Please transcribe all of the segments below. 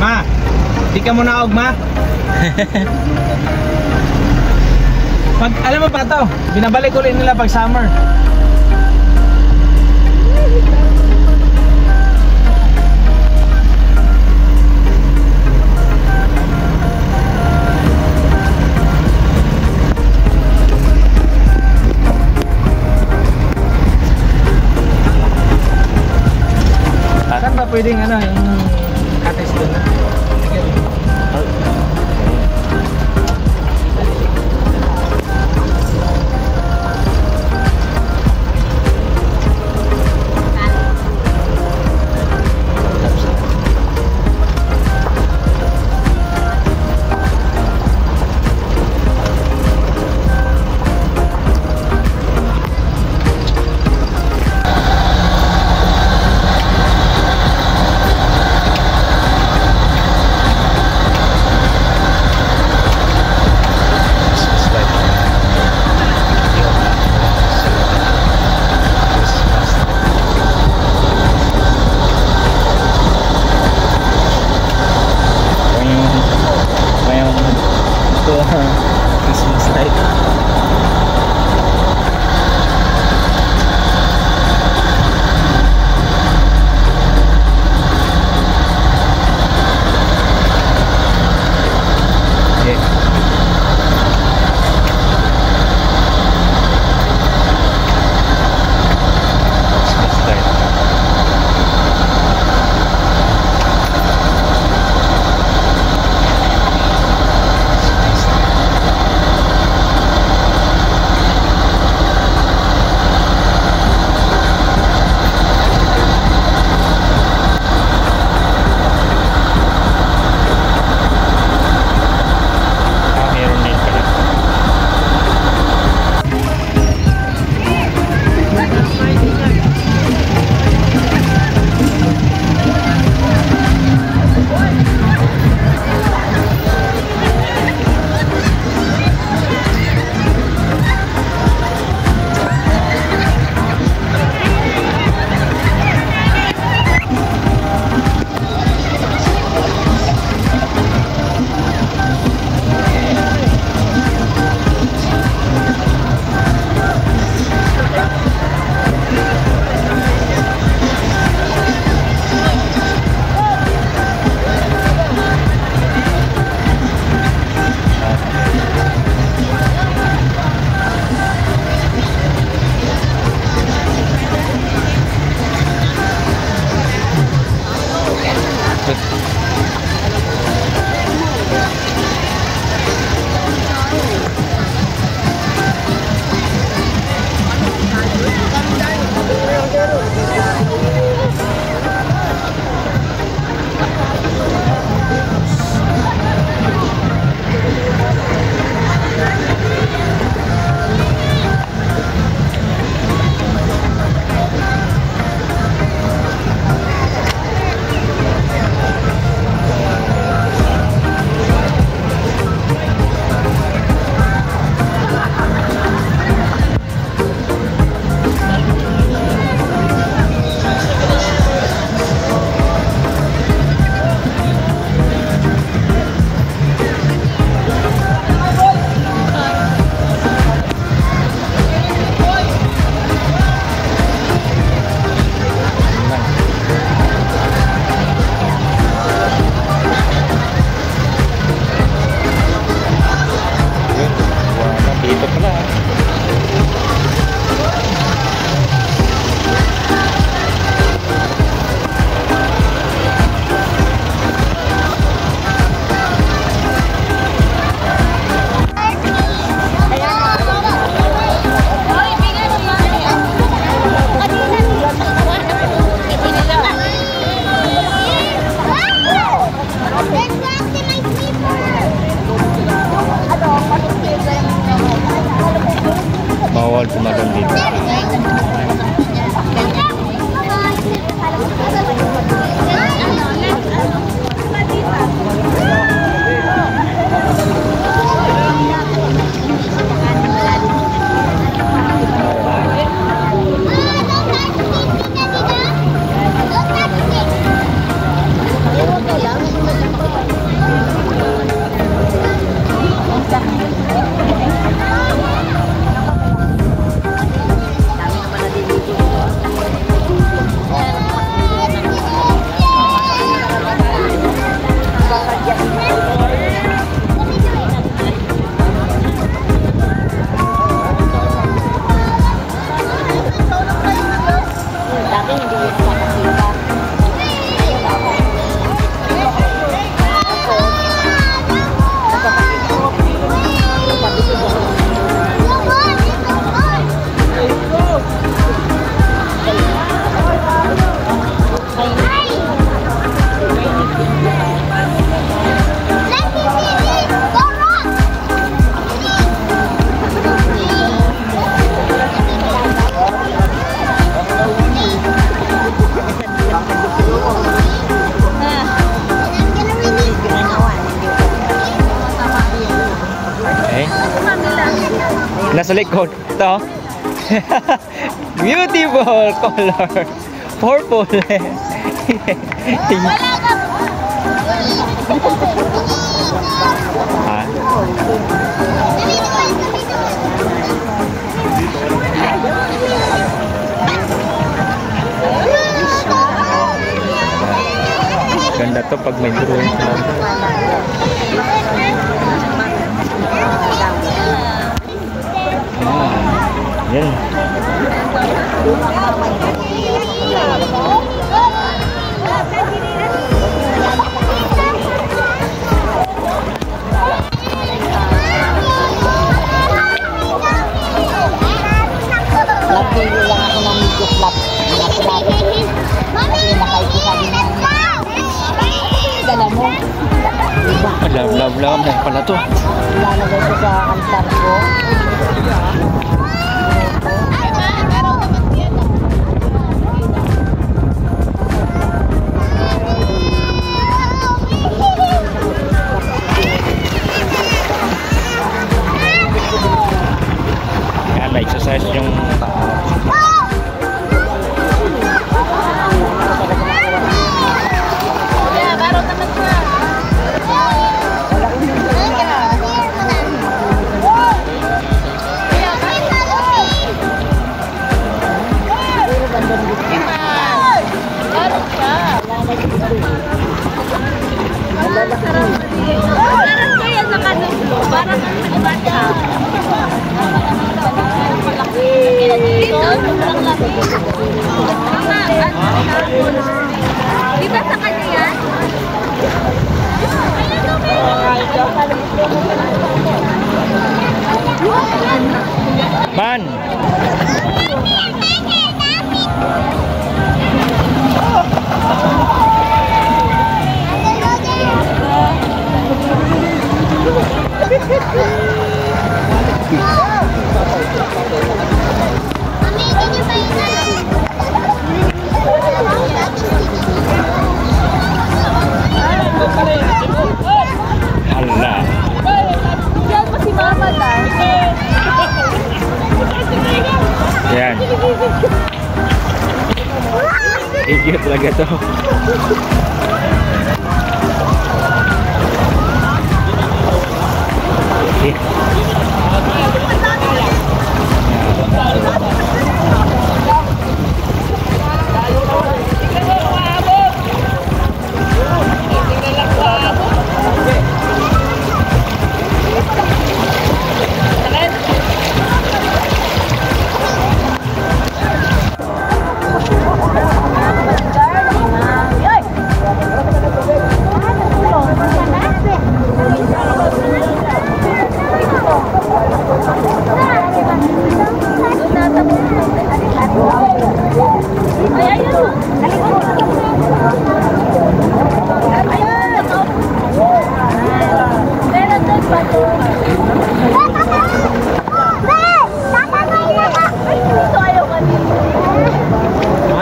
Ma, di ka muna og ma. Pag, alam mo pa to, binabalik ulit nila pag summer. Saan ba pwedeng ano, yung cottage doon? Christmas light. Nasa likod. Ito. Beautiful color. Purple. Ah. Ganda to pag may drone. Yan. Nagpili lang ako ng medyo flat. Kasi nakaikusa din namin. Dala mo. Love mo pala to. Lalagay ko sa altar ko. Yan, may exercise yung Di ba sa kanya yan? Man. Hala. Yan mo si Mama lang. Yan. Idiot talaga to.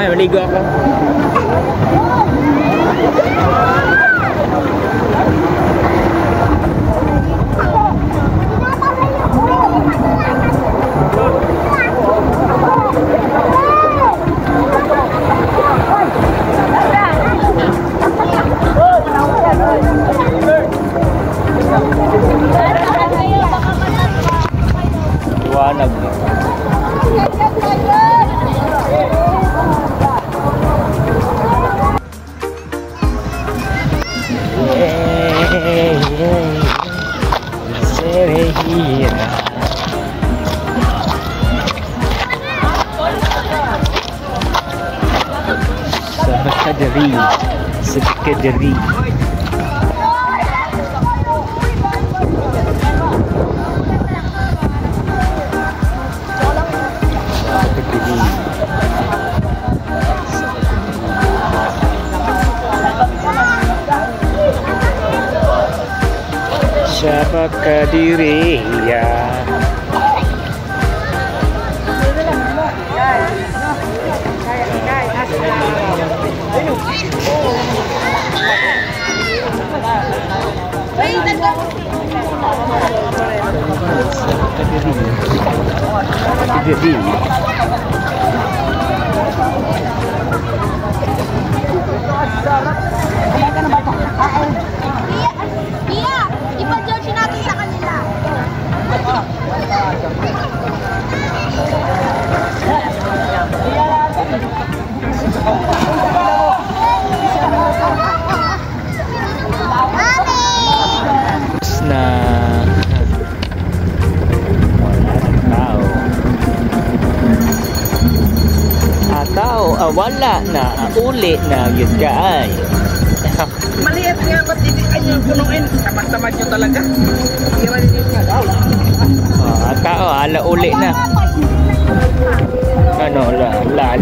Okay, maligo ako. Liwanag. Sa Kadiri. Sa Kadiri. Sa Kadiri. Kadiri. Pia, ipa-judge natin sa kanila. Na wala ng tao. Tao, wala na uli na yun guys. Maliit nga, ba't hindi kayo punuin? Tamad-tamad nyo talaga. Tira ninyo nga daw. Tao, ala uli na. Ano, la.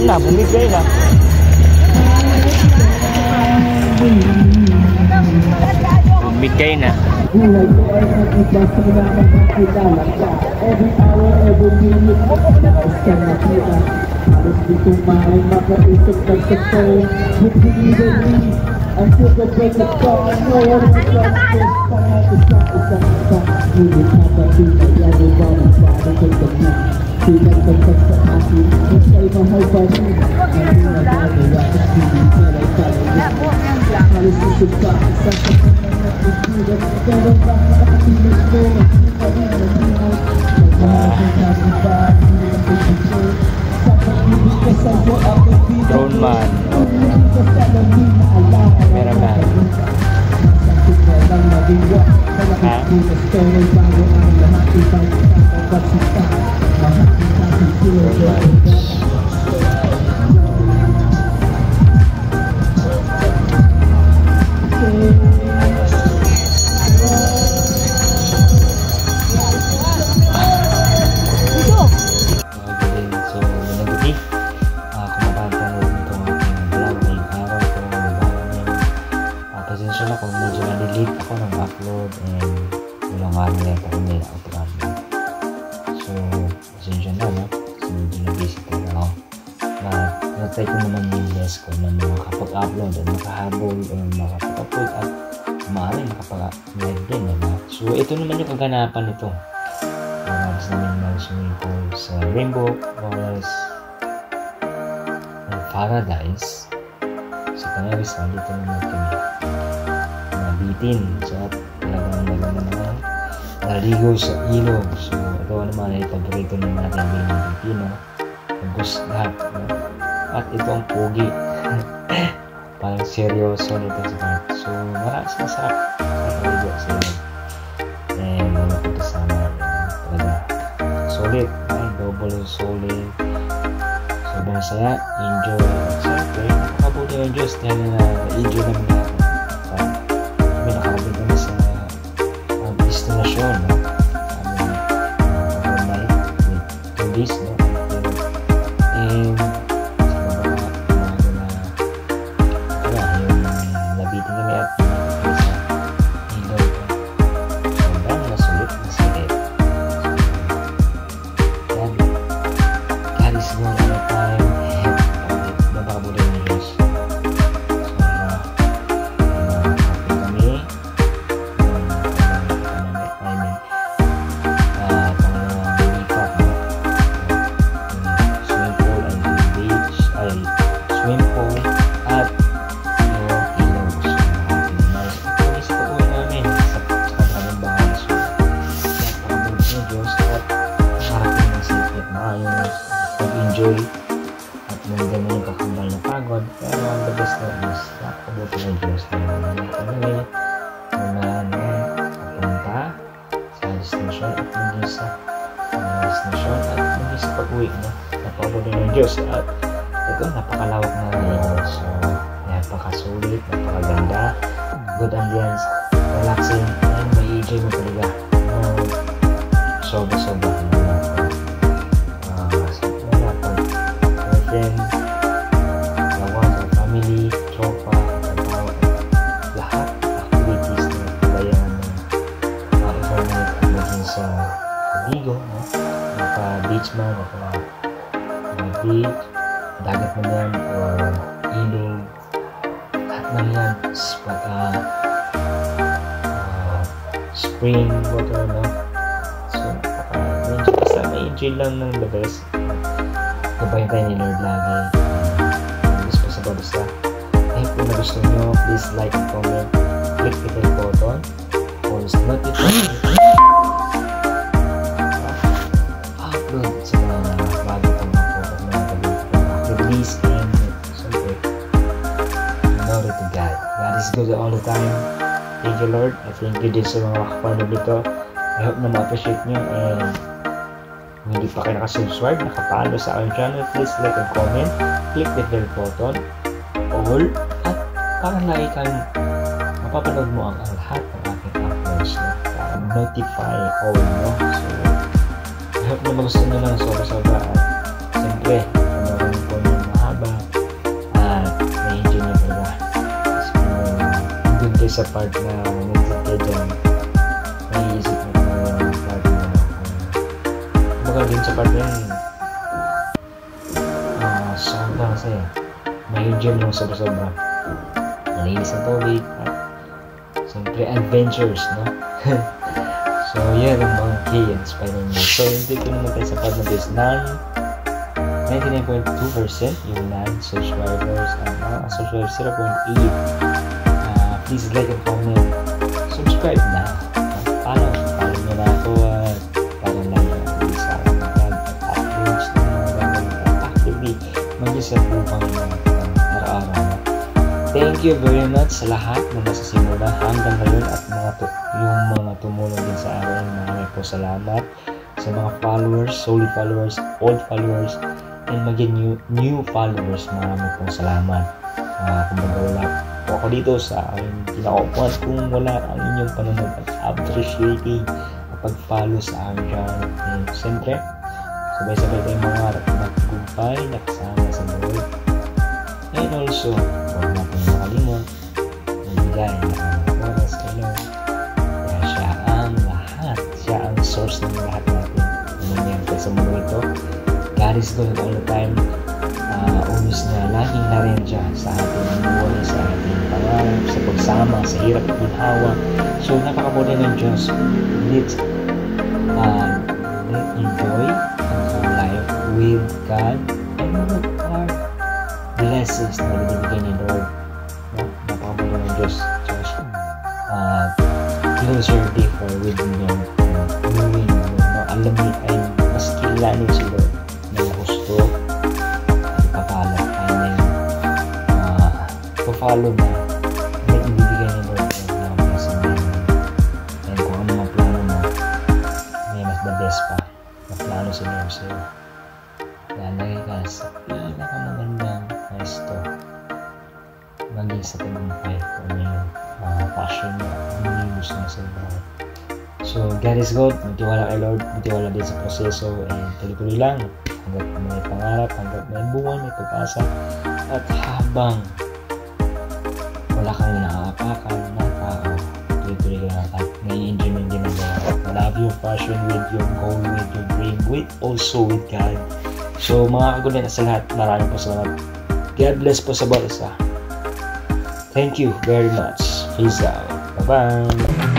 Na, bumigay na. Bumigay na. Drone man. Cameraman. Pasensya na kung medyo na-delete ako ng upload and walang ngayon ako nila upload. So, pasensya na, no? So, medyo na-busy tayo ako. Na-try ko naman yung best ko na makapag-upload at makahabol o makapag-upload at maaaring makapag-live din, diba? So, ito naman yung kaganapan nito. Nabis namin mag-swimming pool sa Rainbow Forest Paradise. Sa Tanay-Rizal, dito naman kami nabitin. So, talagang maganda naman naligo sa ilog. So, ito naman ay paborito ng natin bilang Pilipino. Agus lahat. No? At ito ang pogi. Parang seryoso nito sa part. So, maraming masarap sa naligo sa ilog. And wala ko kasama. Talaga solid. Ay, double solid. Sobrang saya. Enjoy. Siyempre, nakabuti yung Diyos dahil na-enjoy naman natin. Kami nakarating kami sa destinasyon. No? Overnight with 2 days. No? And yung nabitin kami at sa ilog. Sobrang nasulit na sakit. God is going to time. Napakabuti ng Diyos. Swim pool at yung ilog. So, nice. Ito po namin sa kanilang bahay. So, napakabuti ng Diyos at nakarating ng safe at maayos. Pag-enjoy at nandiyan na yung kakambal na pagod. Pero ang the best na is napakabuti ng Diyos na kami destinasyon at maging sa pag-uwi, no? Napakabot din ng Diyos at ito, napakalawak na rin. So, napakasulit, napakaganda, good ambience, relaxing, and may enjoy mo talaga. No, sobra-sobra. Wala pa. Girlfriend, lawan, family, tropa, lahat activities na kabayan ng overnight maging sa Ligo, no? Naka-beach man, naka-beach, dagat man yan, or ilog, lahat man yan, spring water, no? So, basta may enjoy lang ng the best. Gabayan tayo ni Lord lagi. Gusto sa basta. Ay, kung nagusto nyo, please like and comment. Click the bell button. Post notification. Upload sa mga bago pang mga activities and siyempre, glory to God. God is good all the time. Thank you, Lord. I thank you din sa mga kapanood nito. I hope na ma-appreciate nyo, and kung hindi pa kayo nakasubscribe, nakapalo sa aking channel, please like and comment, click the bell button, all, at para lagi kang mapapanood mo ang lahat ng aking uploads, no? Para notify all, no? So, I hope na magustuhan nyo lang sobra-sobra, at siyempre, panoorin po nyo mahaba, at na-enjoy nyo talaga. So, doon kayo sa part na nag-sit kayo dyan, naiisip mo na yung part na baga din sa part na yun, sobra kasi may enjoy mo sobra-sobra, nalinis ang tubig, at siyempre adventures, no? So yan ang Monkey and Spider-Man. So hindi ko naman tayo sa part na this 99.2% yung non-subscribers, at mga subscribers 0.8. Please like and comment, subscribe na, follow nyo na ako, para lang sa uploads na actively mag-isa buong araw-araw. Thank you very much sa lahat na nasa simula hanggang ngayon, at yung mga tumulong din sa akin. Maraming po salamat sa mga followers, solid followers, old followers, and maging new followers. Maraming po salamat. Kumbaga wala po ako dito sa aking kinaupuan kung wala ang inyong panonood at appreciating pag-follow sa aking channel. And siyempre, sabay-sabay tayong mga magtagumpay na kasama sa Lord. And also, huwag natin makalimot, magbigay ng oras kay Lord. Kaya siya ang lahat. Siya ang source ng lahat natin. Nangyayari sa mundo ito. God is good all the time. Unos na laging narin siya sa ating buhay, sa ating pangarap, sa pagsama, sa hirap at ginhawa. So, napakabuti ng Diyos. Let's enjoy our life with God and with our blessings na binibigay ni Lord. No? Napakabuti ng Diyos. Closer, deeper with Lord. Knowing, no? Alam niya ay mas kilanin si Lord na gusto follow na may ibibigay ni Lord na blessing din. And kung ano mga plano mo, may mas the best pa na plano si Lord sa'yo. Lalagay ka sa pinakamagandang pwesto maging sa tagumpay kung ano yung passion mo, ano yung gusto mo sa Lord. So God is good, magtiwala kay Lord, magtiwala din sa proseso, and tuloy-tuloy lang hanggat may pangarap, hanggat may buwan, may pag-asa, at habang wala kang inaapakan na tao, tuloy-tuloy lang at nai-enjoy mo yung ginagawa. Love your passion with your goal, with your dream, with also with God. So mga kagulan sa lahat, maraming po salamat. God bless po sa bawat isa. Thank you very much. Peace out. Bye-bye.